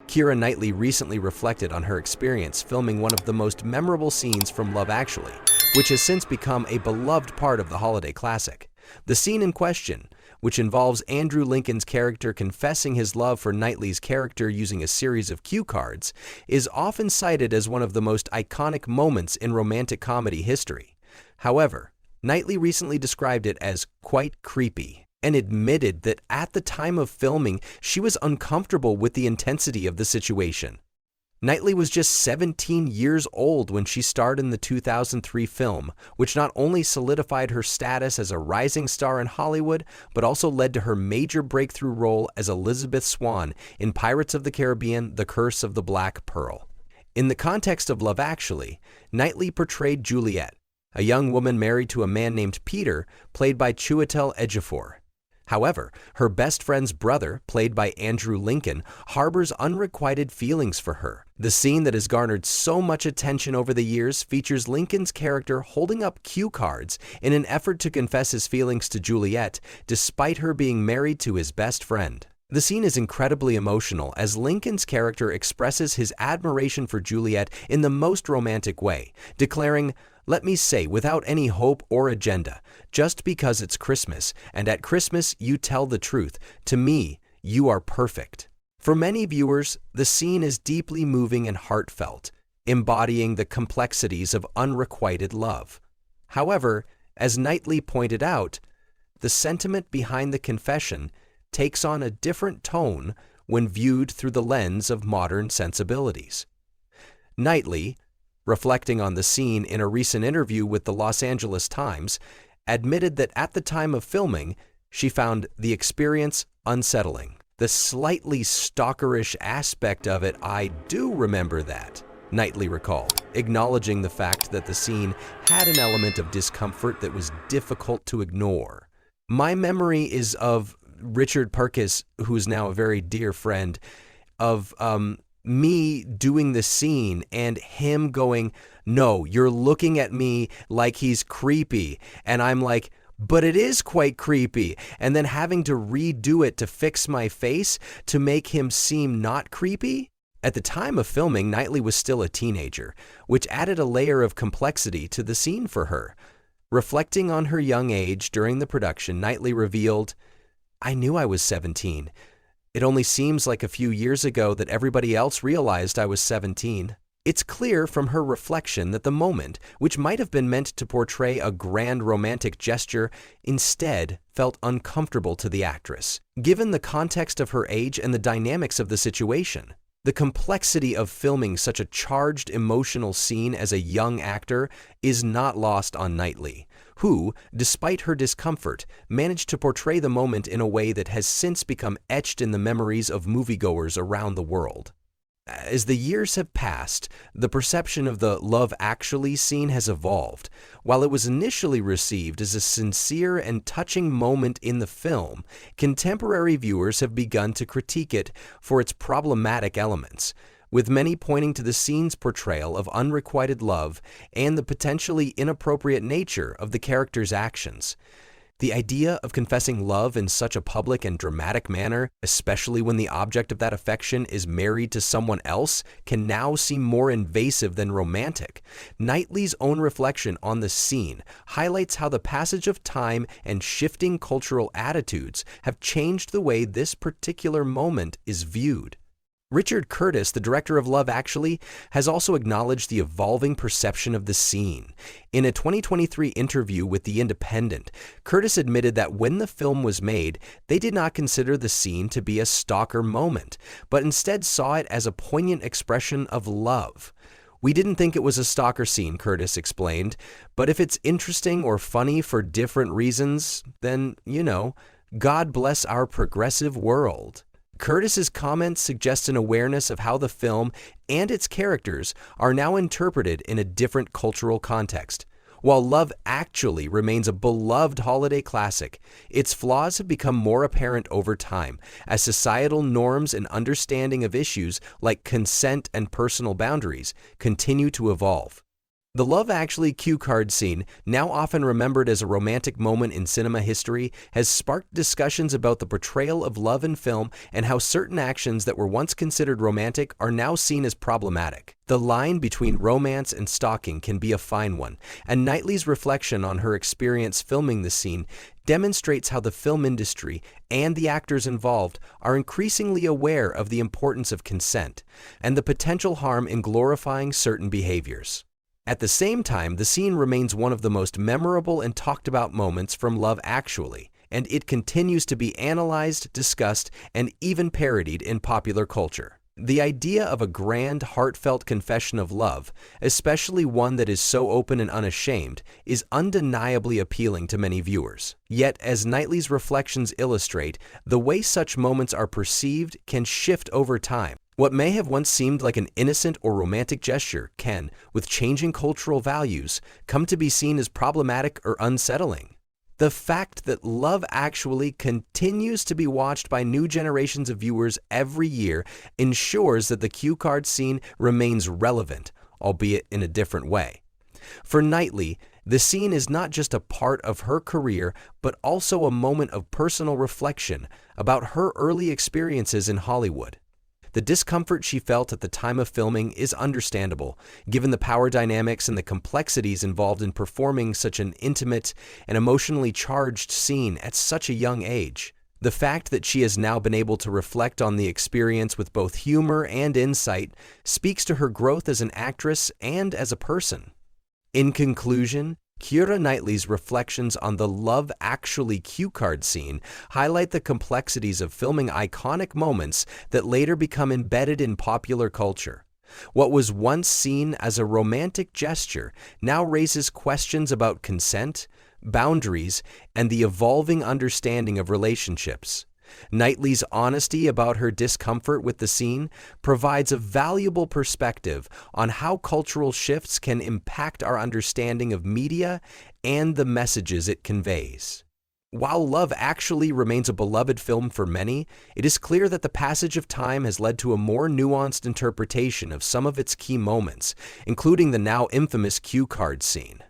Keira Knightley recently reflected on her experience filming one of the most memorable scenes from Love Actually, which has since become a beloved part of the holiday classic. The scene in question, which involves Andrew Lincoln's character confessing his love for Knightley's character using a series of cue cards, is often cited as one of the most iconic moments in romantic comedy history. However, Knightley recently described it as quite creepy and admitted that at the time of filming, she was uncomfortable with the intensity of the situation. Knightley was just 17 years old when she starred in the 2003 film, which not only solidified her status as a rising star in Hollywood, but also led to her major breakthrough role as Elizabeth Swann in Pirates of the Caribbean: The Curse of the Black Pearl. In the context of Love Actually, Knightley portrayed Juliet, a young woman married to a man named Peter, played by Chiwetel Ejiofor. However, her best friend's brother, played by Andrew Lincoln, harbors unrequited feelings for her. The scene that has garnered so much attention over the years features Lincoln's character holding up cue cards in an effort to confess his feelings to Juliet, despite her being married to his best friend. The scene is incredibly emotional as Lincoln's character expresses his admiration for Juliet in the most romantic way, declaring, "Let me say, without any hope or agenda, just because it's Christmas, and at Christmas you tell the truth, to me, you are perfect." For many viewers, the scene is deeply moving and heartfelt, embodying the complexities of unrequited love. However, as Knightley pointed out, the sentiment behind the confession takes on a different tone when viewed through the lens of modern sensibilities. Knightley, reflecting on the scene in a recent interview with the Los Angeles Times, admitted that at the time of filming, she found the experience unsettling. The slightly stalkerish aspect of it, I do remember that, Knightley recalled, acknowledging the fact that the scene had an element of discomfort that was difficult to ignore. My memory is of Richard Purkis, who's now a very dear friend, of me doing the scene and him going, "No, you're looking at me like he's creepy." And I'm like, "But it is quite creepy." And then having to redo it to fix my face to make him seem not creepy. At the time of filming, Knightley was still a teenager, which added a layer of complexity to the scene for her. Reflecting on her young age during the production, Knightley revealed, "I knew I was 17. It only seems like a few years ago that everybody else realized I was 17. It's clear from her reflection that the moment, which might have been meant to portray a grand romantic gesture, instead felt uncomfortable to the actress, given the context of her age and the dynamics of the situation. The complexity of filming such a charged emotional scene as a young actor is not lost on Knightley, who, despite her discomfort, managed to portray the moment in a way that has since become etched in the memories of moviegoers around the world. As the years have passed, the perception of the Love Actually scene has evolved. While it was initially received as a sincere and touching moment in the film, contemporary viewers have begun to critique it for its problematic elements, with many pointing to the scene's portrayal of unrequited love and the potentially inappropriate nature of the character's actions. The idea of confessing love in such a public and dramatic manner, especially when the object of that affection is married to someone else, can now seem more invasive than romantic. Knightley's own reflection on the scene highlights how the passage of time and shifting cultural attitudes have changed the way this particular moment is viewed. Richard Curtis, the director of Love Actually, has also acknowledged the evolving perception of the scene. In a 2023 interview with The Independent, Curtis admitted that when the film was made, they did not consider the scene to be a stalker moment, but instead saw it as a poignant expression of love. "We didn't think it was a stalker scene," Curtis explained, "but if it's interesting or funny for different reasons, then, God bless our progressive world." Curtis's comments suggest an awareness of how the film and its characters are now interpreted in a different cultural context. While Love Actually remains a beloved holiday classic, its flaws have become more apparent over time as societal norms and understanding of issues like consent and personal boundaries continue to evolve. The Love Actually cue card scene, now often remembered as a romantic moment in cinema history, has sparked discussions about the portrayal of love in film and how certain actions that were once considered romantic are now seen as problematic. The line between romance and stalking can be a fine one, and Knightley's reflection on her experience filming the scene demonstrates how the film industry and the actors involved are increasingly aware of the importance of consent and the potential harm in glorifying certain behaviors. At the same time, the scene remains one of the most memorable and talked about moments from Love Actually, and it continues to be analyzed, discussed, and even parodied in popular culture. The idea of a grand, heartfelt confession of love, especially one that is so open and unashamed, is undeniably appealing to many viewers. Yet, as Knightley's reflections illustrate, the way such moments are perceived can shift over time. What may have once seemed like an innocent or romantic gesture can, with changing cultural values, come to be seen as problematic or unsettling. The fact that Love Actually continues to be watched by new generations of viewers every year ensures that the cue card scene remains relevant, albeit in a different way. For Knightley, the scene is not just a part of her career, but also a moment of personal reflection about her early experiences in Hollywood. The discomfort she felt at the time of filming is understandable, given the power dynamics and the complexities involved in performing such an intimate and emotionally charged scene at such a young age. The fact that she has now been able to reflect on the experience with both humor and insight speaks to her growth as an actress and as a person. In conclusion, Keira Knightley's reflections on the Love Actually cue card scene highlight the complexities of filming iconic moments that later become embedded in popular culture. What was once seen as a romantic gesture now raises questions about consent, boundaries, and the evolving understanding of relationships. Knightley's honesty about her discomfort with the scene provides a valuable perspective on how cultural shifts can impact our understanding of media and the messages it conveys. While Love Actually remains a beloved film for many, it is clear that the passage of time has led to a more nuanced interpretation of some of its key moments, including the now infamous cue card scene.